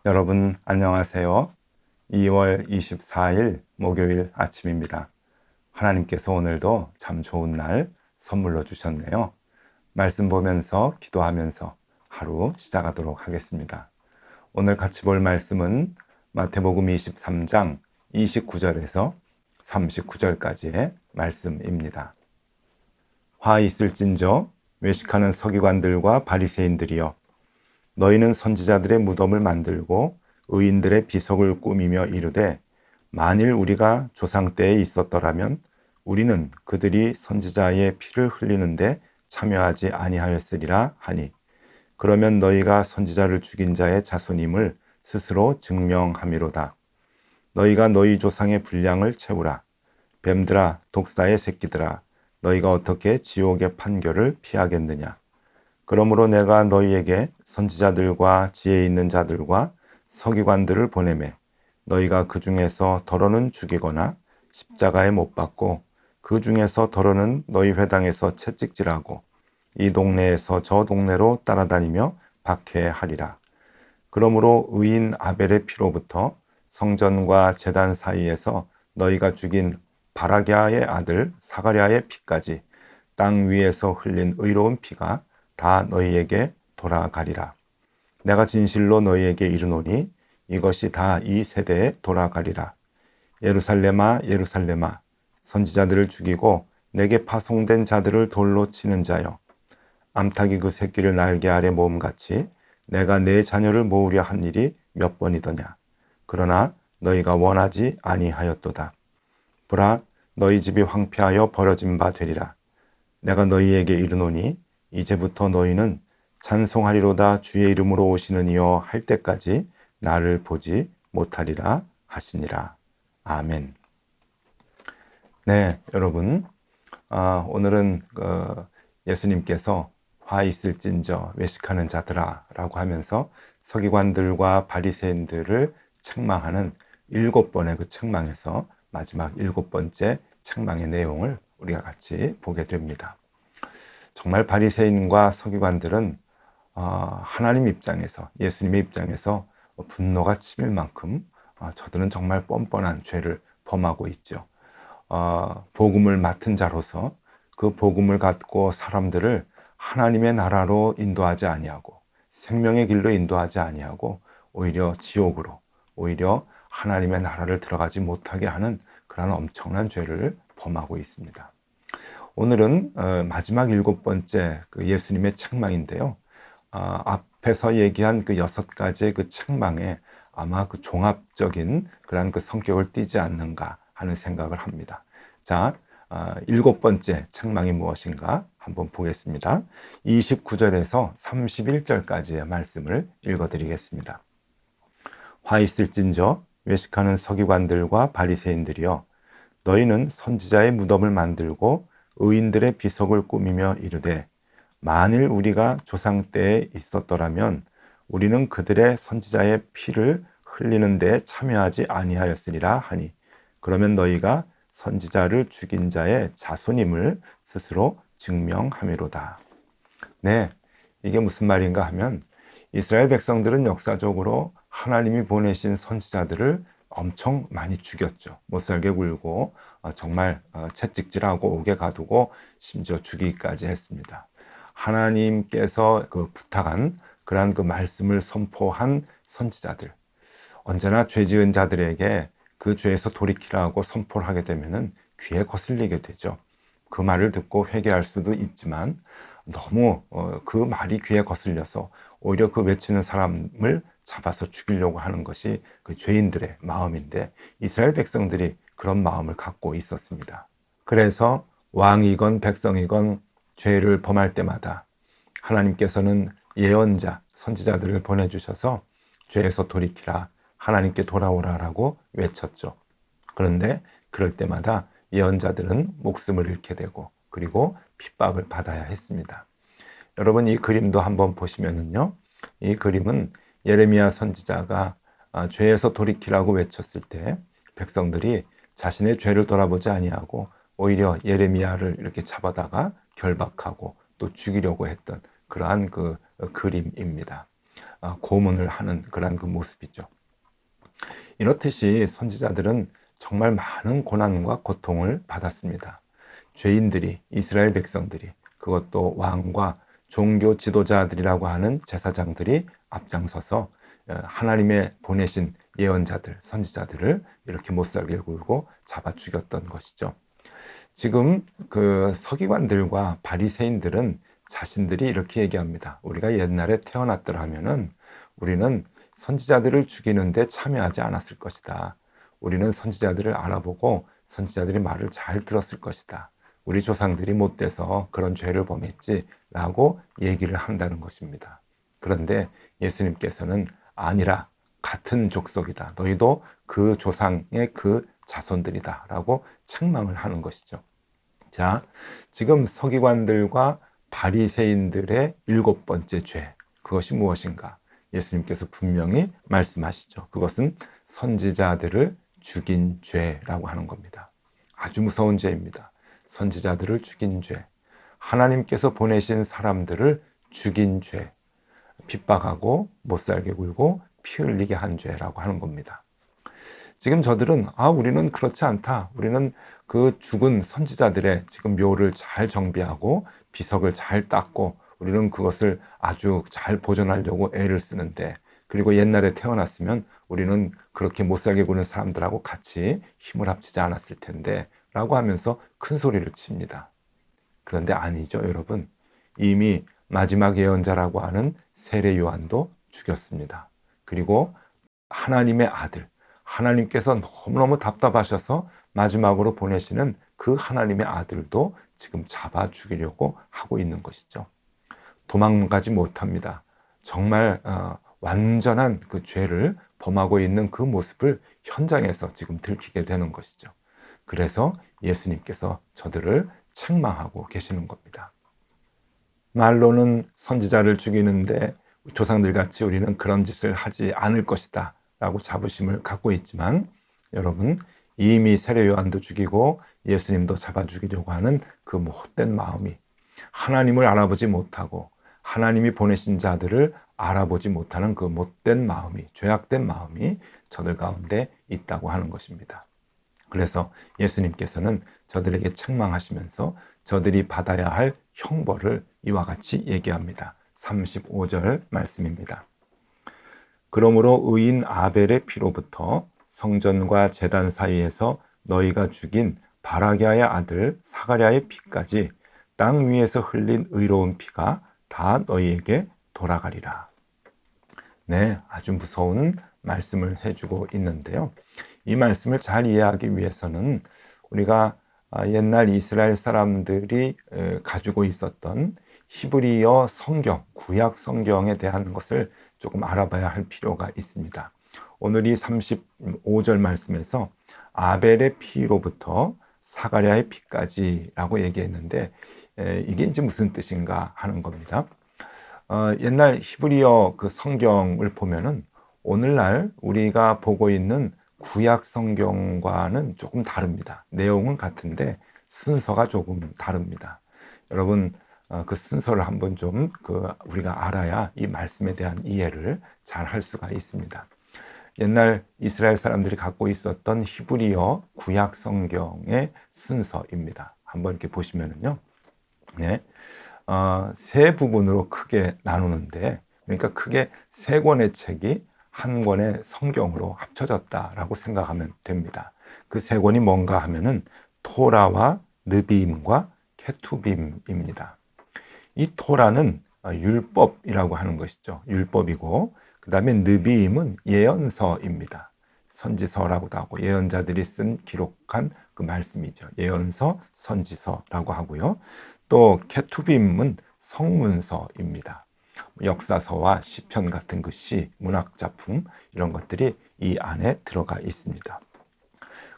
여러분 안녕하세요. 2월 24일 목요일 아침입니다. 하나님께서 오늘도 참 좋은 날 선물로 주셨네요. 말씀 보면서 기도하면서 하루 시작하도록 하겠습니다. 오늘 같이 볼 말씀은 마태복음 23장 29절에서 39절까지의 말씀입니다. 화 있을진저 외식하는 서기관들과 바리새인들이여, 너희는 선지자들의 무덤을 만들고 의인들의 비석을 꾸미며 이르되, 만일 우리가 조상 때에 있었더라면 우리는 그들이 선지자의 피를 흘리는데 참여하지 아니하였으리라 하니, 그러면 너희가 선지자를 죽인 자의 자손임을 스스로 증명함이로다. 너희가 너희 조상의 분량을 채우라. 뱀들아, 독사의 새끼들아, 너희가 어떻게 지옥의 판결을 피하겠느냐. 그러므로 내가 너희에게 선지자들과 지혜 있는 자들과 서기관들을 보내매, 너희가 그 중에서 더러는 죽이거나 십자가에 못 박고, 그 중에서 더러는 너희 회당에서 채찍질하고 이 동네에서 저 동네로 따라다니며 박해하리라. 그러므로 의인 아벨의 피로부터 성전과 제단 사이에서 너희가 죽인 바라꺄의 아들 사가랴의 피까지 땅 위에서 흘린 의로운 피가 다 너희에게 돌아가리라. 내가 진실로 너희에게 이르노니 이것이 다 이 세대에 돌아가리라. 예루살렘아, 예루살렘아, 선지자들을 죽이고 내게 파송된 자들을 돌로 치는 자여, 암탉이 그 새끼를 날개 아래 모음같이 내가 내 자녀를 모으려 한 일이 몇 번이더냐. 그러나 너희가 원하지 아니하였도다. 보라, 너희 집이 황폐하여 버려진 바 되리라. 내가 너희에게 이르노니 이제부터 너희는 찬송하리로다 주의 이름으로 오시는 이여 할 때까지 나를 보지 못하리라 하시니라. 아멘. 네, 여러분, 오늘은 예수님께서 화 있을진저 외식하는 자들아 라고 하면서 서기관들과 바리새인들을 책망하는 7번의 그 책망에서 마지막 7번째 책망의 내용을 우리가 같이 보게 됩니다. 정말 바리새인과 서기관들은 하나님 입장에서, 예수님의 입장에서 분노가 치밀 만큼 저들은 정말 뻔뻔한 죄를 범하고 있죠. 복음을 맡은 자로서 그 복음을 갖고 사람들을 하나님의 나라로 인도하지 아니하고 생명의 길로 인도하지 아니하고 오히려 지옥으로, 오히려 하나님의 나라를 들어가지 못하게 하는 그런 엄청난 죄를 범하고 있습니다. 오늘은 마지막 7번째 그 예수님의 책망인데요. 앞에서 얘기한 그 6가지의 그 책망에 아마 그 종합적인 그런 그 성격을 띠지 않는가 하는 생각을 합니다. 자, 7번째 책망이 무엇인가 한번 보겠습니다. 29절에서 31절까지의 말씀을 읽어드리겠습니다. 화 있을진저 외식하는 서기관들과 바리새인들이여, 너희는 선지자의 무덤을 만들고 의인들의 비석을 꾸미며 이르되, 만일 우리가 조상 때에 있었더라면 우리는 그들의 선지자의 피를 흘리는 데 참여하지 아니하였으리라 하니, 그러면 너희가 선지자를 죽인 자의 자손임을 스스로 증명함이로다. 네, 이게 무슨 말인가 하면, 이스라엘 백성들은 역사적으로 하나님이 보내신 선지자들을 엄청 많이 죽였죠. 못살게 굴고 정말 채찍질하고 옥에 가두고 심지어 죽이기까지 했습니다. 하나님께서 그 부탁한 그러한 그 말씀을 선포한 선지자들, 언제나 죄 지은 자들에게 그 죄에서 돌이키라고 선포를 하게 되면은 귀에 거슬리게 되죠. 그 말을 듣고 회개할 수도 있지만 너무 그 말이 귀에 거슬려서 오히려 그 외치는 사람을 잡아서 죽이려고 하는 것이 그 죄인들의 마음인데, 이스라엘 백성들이 그런 마음을 갖고 있었습니다. 그래서 왕이건 백성이건 죄를 범할 때마다 하나님께서는 예언자, 선지자들을 보내주셔서 죄에서 돌이키라, 하나님께 돌아오라라고 외쳤죠. 그런데 그럴 때마다 예언자들은 목숨을 잃게 되고 그리고 핍박을 받아야 했습니다. 여러분, 이 그림도 한번 보시면은요, 이 그림은 예레미야 선지자가 죄에서 돌이키라고 외쳤을 때 백성들이 자신의 죄를 돌아보지 아니하고 오히려 예레미야를 이렇게 잡아다가 결박하고 또 죽이려고 했던 그러한 그 그림입니다. 고문을 하는 그러한 그 모습이죠. 이렇듯이 선지자들은 정말 많은 고난과 고통을 받았습니다. 죄인들이, 이스라엘 백성들이, 그것도 왕과 종교 지도자들이라고 하는 제사장들이 앞장서서 하나님의 보내신 예언자들, 선지자들을 이렇게 못살게 굴고 잡아 죽였던 것이죠. 지금 그 서기관들과 바리새인들은 자신들이 이렇게 얘기합니다. 우리가 옛날에 태어났더라면은 우리는 선지자들을 죽이는데 참여하지 않았을 것이다. 우리는 선지자들을 알아보고 선지자들의 말을 잘 들었을 것이다. 우리 조상들이 못돼서 그런 죄를 범했지 라고 얘기를 한다는 것입니다. 그런데 예수님께서는 아니라 같은 족속이다. 너희도 그 조상의 그 자손들이다 라고 책망을 하는 것이죠. 자, 지금 서기관들과 바리새인들의 7번째 죄, 그것이 무엇인가? 예수님께서 분명히 말씀하시죠. 그것은 선지자들을 죽인 죄라고 하는 겁니다. 아주 무서운 죄입니다. 선지자들을 죽인 죄, 하나님께서 보내신 사람들을 죽인 죄, 핍박하고 못살게 굴고 피 흘리게 한 죄라고 하는 겁니다. 지금 저들은 우리는 그렇지 않다. 우리는 그 죽은 선지자들의 지금 묘를 잘 정비하고 비석을 잘 닦고 우리는 그것을 아주 잘 보존하려고 애를 쓰는데, 그리고 옛날에 태어났으면 우리는 그렇게 못살게 구는 사람들하고 같이 힘을 합치지 않았을 텐데 라고 하면서 큰 소리를 칩니다. 그런데 아니죠, 여러분. 이미 마지막 예언자라고 하는 세례 요한도 죽였습니다. 그리고 하나님의 아들, 하나님께서 너무너무 답답하셔서 마지막으로 보내시는 그 하나님의 아들도 지금 잡아 죽이려고 하고 있는 것이죠. 도망가지 못합니다. 정말 완전한 그 죄를 범하고 있는 그 모습을 현장에서 지금 들키게 되는 것이죠. 그래서 예수님께서 저들을 책망하고 계시는 겁니다. 말로는 선지자를 죽이는데 조상들 같이 우리는 그런 짓을 하지 않을 것이다 라고 자부심을 갖고 있지만, 여러분, 이미 세례 요한도 죽이고 예수님도 잡아 죽이려고 하는 그 못된 마음이, 하나님을 알아보지 못하고 하나님이 보내신 자들을 알아보지 못하는 그 못된 마음이, 죄악된 마음이 저들 가운데 있다고 하는 것입니다. 그래서 예수님께서는 저들에게 책망하시면서 저들이 받아야 할 형벌을 이와 같이 얘기합니다. 35절 말씀입니다. 그러므로 의인 아벨의 피로부터 성전과 제단 사이에서 너희가 죽인 바라기아의 아들 사가랴의 피까지 땅 위에서 흘린 의로운 피가 다 너희에게 돌아가리라. 네, 아주 무서운 말씀을 해주고 있는데요. 이 말씀을 잘 이해하기 위해서는 우리가 옛날 이스라엘 사람들이 가지고 있었던 히브리어 성경, 구약 성경에 대한 것을 조금 알아봐야 할 필요가 있습니다. 오늘 이 35절 말씀에서 아벨의 피로부터 사가랴의 피까지라고 얘기했는데 이게 이제 무슨 뜻인가 하는 겁니다. 옛날 히브리어 그 성경을 보면은 오늘날 우리가 보고 있는 구약 성경과는 조금 다릅니다. 내용은 같은데 순서가 조금 다릅니다. 여러분, 그 순서를 한번 좀 우리가 알아야 이 말씀에 대한 이해를 잘 할 수가 있습니다. 옛날 이스라엘 사람들이 갖고 있었던 히브리어 구약 성경의 순서입니다. 한번 이렇게 보시면은요, 네, 세 부분으로 크게 나누는데, 그러니까 크게 세 권의 책이 한 권의 성경으로 합쳐졌다라고 생각하면 됩니다. 그 세 권이 뭔가 하면은 토라와 느비임과 케투빔입니다. 이 토라는 율법이라고 하는 것이죠. 율법이고, 그 다음에 느비임은 예언서입니다. 선지서라고도 하고 예언자들이 쓴 기록한 그 말씀이죠. 예언서, 선지서라고 하고요. 또 케투빔은 성문서입니다. 역사서와 시편 같은 그 시, 문학 작품 이런 것들이 이 안에 들어가 있습니다.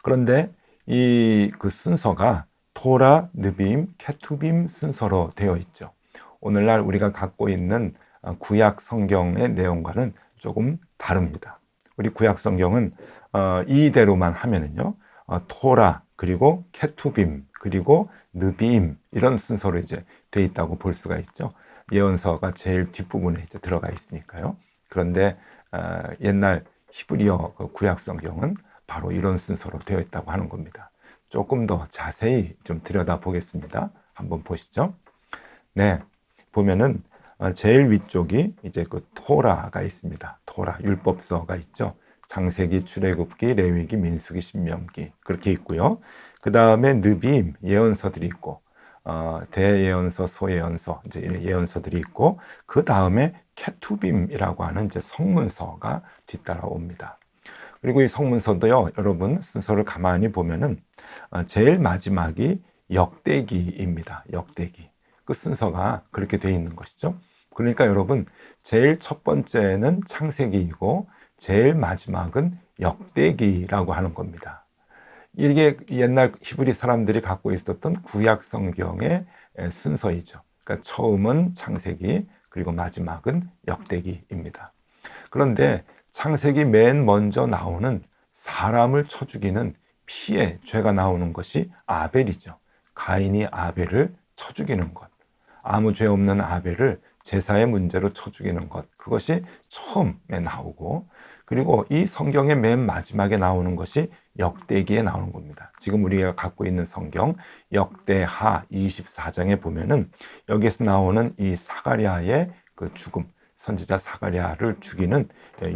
그런데 이 그 순서가 토라, 느빔, 케투빔 순서로 되어 있죠. 오늘날 우리가 갖고 있는 구약 성경의 내용과는 조금 다릅니다. 우리 구약 성경은 이대로만 하면은요, 토라, 그리고 케투빔, 그리고 느비임, 이런 순서로 이제 돼 있다고 볼 수가 있죠. 예언서가 제일 뒷부분에 이제 들어가 있으니까요. 그런데 옛날 히브리어 그 구약 성경은 바로 이런 순서로 되어 있다고 하는 겁니다. 조금 더 자세히 좀 들여다 보겠습니다. 한번 보시죠. 네, 보면은 제일 위쪽이 이제 그 토라가 있습니다. 토라, 율법서가 있죠. 창세기, 출애굽기, 레위기, 민수기, 신명기 그렇게 있고요. 그 다음에 느비임, 예언서들이 있고, 대예언서, 소예언서 이제 이런 예언서들이 있고, 그 다음에 케투빔이라고 하는 이제 성문서가 뒤따라옵니다. 그리고 이 성문서도요, 여러분 순서를 가만히 보면은 제일 마지막이 역대기입니다. 역대기. 그 순서가 그렇게 돼 있는 것이죠. 그러니까 여러분, 제일 첫 번째는 창세기이고 제일 마지막은 역대기라고 하는 겁니다. 이게 옛날 히브리 사람들이 갖고 있었던 구약 성경의 순서이죠. 그러니까 처음은 창세기, 그리고 마지막은 역대기입니다. 그런데 창세기 맨 먼저 나오는 사람을 쳐 죽이는 피의 죄가 나오는 것이 아벨이죠. 가인이 아벨을 쳐 죽이는 것. 아무 죄 없는 아벨을 제사의 문제로 쳐 죽이는 것. 그것이 처음에 나오고, 그리고 이 성경의 맨 마지막에 나오는 것이 역대기에 나오는 겁니다. 지금 우리가 갖고 있는 성경 역대하 24장에 보면은 여기에서 나오는 이 사가랴의 그 죽음, 선지자 사가랴를 죽이는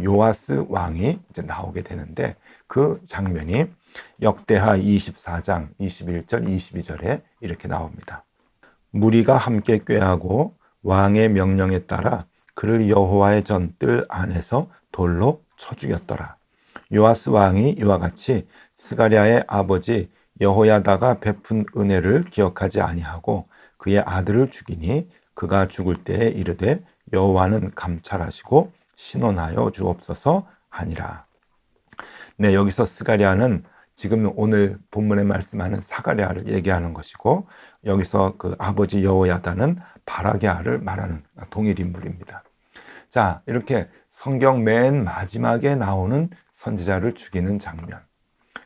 요아스 왕이 이제 나오게 되는데, 그 장면이 역대하 24장 21절 22절에 이렇게 나옵니다. 무리가 함께 꾀하고 왕의 명령에 따라 그를 여호와의 전 뜰 안에서 돌로 쳐 죽였더라. 요아스 왕이 이와 같이 스가랴의 아버지 여호야다가 베푼 은혜를 기억하지 아니하고 그의 아들을 죽이니 그가 죽을 때에 이르되 여호와는 감찰하시고 신원하여 주옵소서 하니라. 네, 여기서 스가랴는 지금 오늘 본문에 말씀하는 사가랴를 얘기하는 것이고, 여기서 그 아버지 여호야다는 바라게아를 말하는 동일 인물입니다. 자, 이렇게 성경 맨 마지막에 나오는 선지자를 죽이는 장면,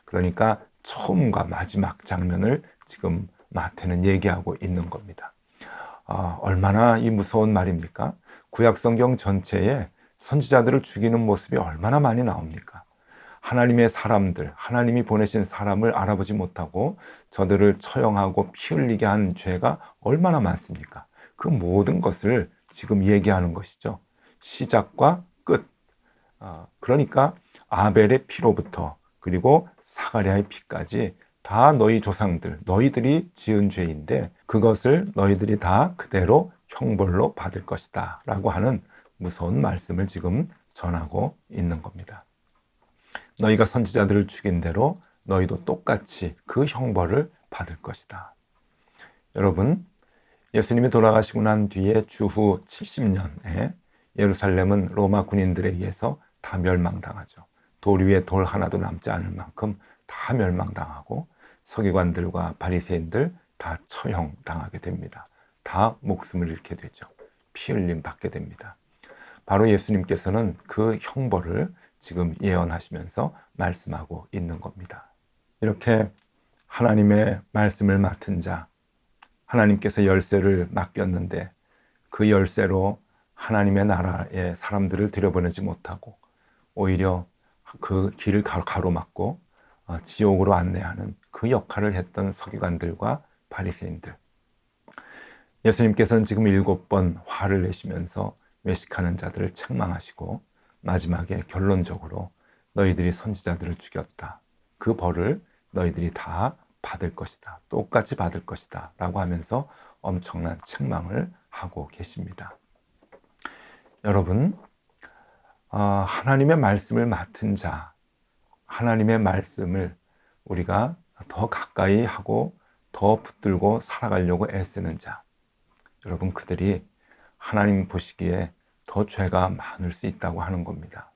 그러니까 처음과 마지막 장면을 지금 마태는 얘기하고 있는 겁니다. 얼마나 이 무서운 말입니까? 구약 성경 전체에 선지자들을 죽이는 모습이 얼마나 많이 나옵니까? 하나님의 사람들, 하나님이 보내신 사람을 알아보지 못하고 저들을 처형하고 피 흘리게 한 죄가 얼마나 많습니까? 그 모든 것을 지금 얘기하는 것이죠. 시작과 끝. 그러니까 아벨의 피로부터 그리고 사가랴의 피까지 다 너희 조상들, 너희들이 지은 죄인데 그것을 너희들이 다 그대로 형벌로 받을 것이다 라고 하는 무서운 말씀을 지금 전하고 있는 겁니다. 너희가 선지자들을 죽인 대로 너희도 똑같이 그 형벌을 받을 것이다. 여러분, 예수님이 돌아가시고 난 뒤에 주후 70년에 예루살렘은 로마 군인들에 의해서 다 멸망당하죠. 돌 위에 돌 하나도 남지 않을 만큼 다 멸망당하고 서기관들과 바리새인들 다 처형당하게 됩니다. 다 목숨을 잃게 되죠. 피 흘림 받게 됩니다. 바로 예수님께서는 그 형벌을 지금 예언하시면서 말씀하고 있는 겁니다. 이렇게 하나님의 말씀을 맡은 자, 하나님께서 열쇠를 맡겼는데 그 열쇠로 하나님의 나라에 사람들을 들여보내지 못하고 오히려 그 길을 가로막고 지옥으로 안내하는 그 역할을 했던 서기관들과 바리새인들. 예수님께서는 지금 7번 화를 내시면서 외식하는 자들을 책망하시고 마지막에 결론적으로 너희들이 선지자들을 죽였다. 그 벌을 너희들이 다 받을 것이다. 똑같이 받을 것이다. 라고 하면서 엄청난 책망을 하고 계십니다. 여러분, 하나님의 말씀을 맡은 자, 하나님의 말씀을 우리가 더 가까이 하고 더 붙들고 살아가려고 애쓰는 자, 여러분 그들이 하나님 보시기에 더 죄가 많을 수 있다고 하는 겁니다.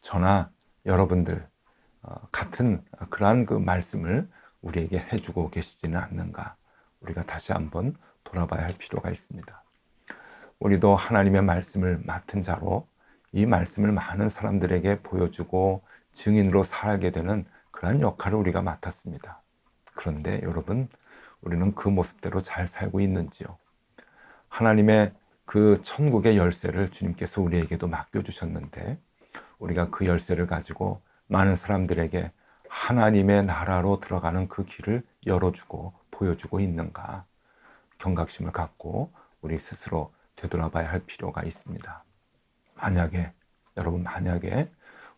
저나 여러분들 같은 그러한 그 말씀을 우리에게 해주고 계시지는 않는가, 우리가 다시 한번 돌아봐야 할 필요가 있습니다. 우리도 하나님의 말씀을 맡은 자로 이 말씀을 많은 사람들에게 보여주고 증인으로 살게 되는 그러한 역할을 우리가 맡았습니다. 그런데 여러분, 우리는 그 모습대로 잘 살고 있는지요? 하나님의 그 천국의 열쇠를 주님께서 우리에게도 맡겨주셨는데 우리가 그 열쇠를 가지고 많은 사람들에게 하나님의 나라로 들어가는 그 길을 열어주고 보여주고 있는가? 경각심을 갖고 우리 스스로 되돌아봐야 할 필요가 있습니다. 만약에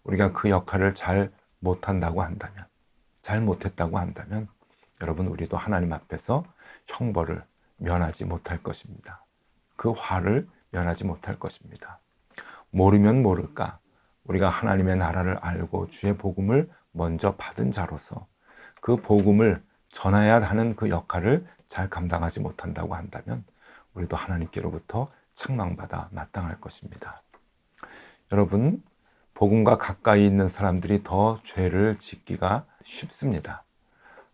우리가 그 역할을 잘 못한다고 한다면, 잘 못했다고 한다면 여러분, 우리도 하나님 앞에서 형벌을 면하지 못할 것입니다. 그 화를 면하지 못할 것입니다. 모르면 모를까 우리가 하나님의 나라를 알고 주의 복음을 먼저 받은 자로서 그 복음을 전해야 하는 그 역할을 잘 감당하지 못한다고 한다면 우리도 하나님께로부터 책망받아 마땅할 것입니다. 여러분, 복음과 가까이 있는 사람들이 더 죄를 짓기가 쉽습니다.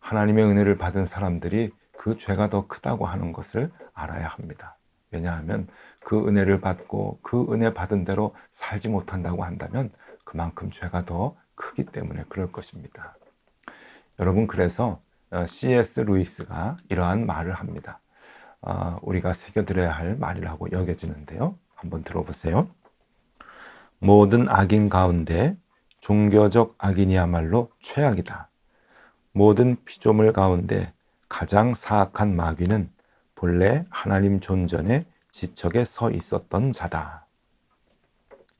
하나님의 은혜를 받은 사람들이 그 죄가 더 크다고 하는 것을 알아야 합니다. 왜냐하면 그 은혜를 받고 그 은혜 받은 대로 살지 못한다고 한다면 그만큼 죄가 더 크기 때문에 그럴 것입니다. 여러분, 그래서 C.S. 루이스가 이러한 말을 합니다. 우리가 새겨들어야 할 말이라고 여겨지는데요. 한번 들어보세요. 모든 악인 가운데 종교적 악인이야말로 최악이다. 모든 피조물 가운데 가장 사악한 마귀는 본래 하나님 존전의 지척에 서 있었던 자다.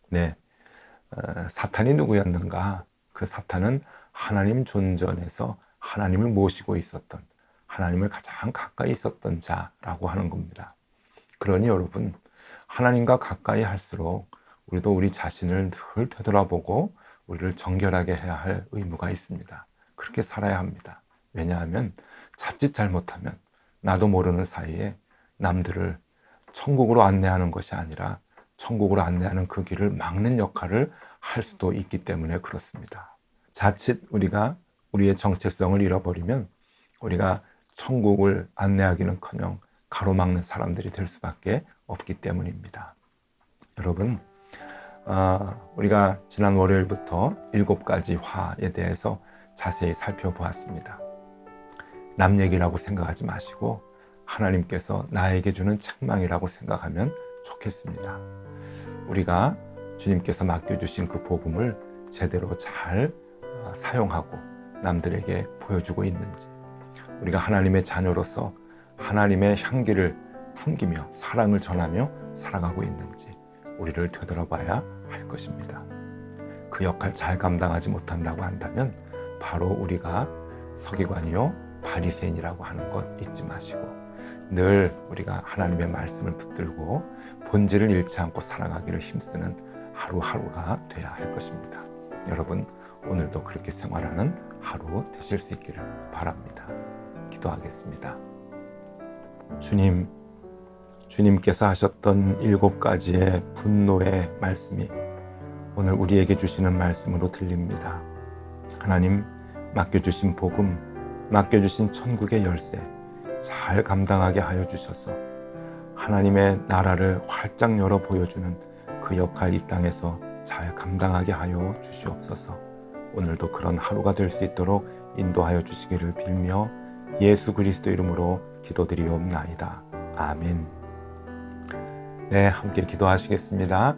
네, 사탄이 누구였는가? 그 사탄은 하나님 존전에서 하나님을 모시고 있었던, 하나님을 가장 가까이 있었던 자라고 하는 겁니다. 그러니 여러분, 하나님과 가까이 할수록 우리도 우리 자신을 늘 되돌아보고 우리를 정결하게 해야 할 의무가 있습니다. 그렇게 살아야 합니다. 왜냐하면 자칫 잘못하면 나도 모르는 사이에 남들을 천국으로 안내하는 것이 아니라 천국으로 안내하는 그 길을 막는 역할을 할 수도 있기 때문에 그렇습니다. 자칫 우리가 우리의 정체성을 잃어버리면 우리가 천국을 안내하기는커녕 가로막는 사람들이 될 수밖에 없기 때문입니다. 여러분, 우리가 지난 월요일부터 7가지 화에 대해서 자세히 살펴보았습니다. 남 얘기라고 생각하지 마시고 하나님께서 나에게 주는 책망이라고 생각하면 좋겠습니다. 우리가 주님께서 맡겨주신 그 복음을 제대로 잘 사용하고 남들에게 보여주고 있는지, 우리가 하나님의 자녀로서 하나님의 향기를 풍기며 사랑을 전하며 살아가고 있는지 우리를 되돌아봐야 할 것입니다. 그 역할 잘 감당하지 못한다고 한다면 바로 우리가 서기관이요 바리새인이라고 하는 것 잊지 마시고 늘 우리가 하나님의 말씀을 붙들고 본질을 잃지 않고 살아가기를 힘쓰는 하루하루가 돼야 할 것입니다. 여러분, 오늘도 그렇게 생활하는 하루 되실 수 있기를 바랍니다. 기도하겠습니다. 주님께서 하셨던 7가지의 분노의 말씀이 오늘 우리에게 주시는 말씀으로 들립니다. 하나님, 맡겨주신 복음, 맡겨주신 천국의 열쇠 잘 감당하게 하여 주셔서 하나님의 나라를 활짝 열어 보여주는 그 역할 이 땅에서 잘 감당하게 하여 주시옵소서. 오늘도 그런 하루가 될 수 있도록 인도하여 주시기를 빌며 예수 그리스도 이름으로 기도드리옵나이다. 아멘. 네, 함께 기도하시겠습니다.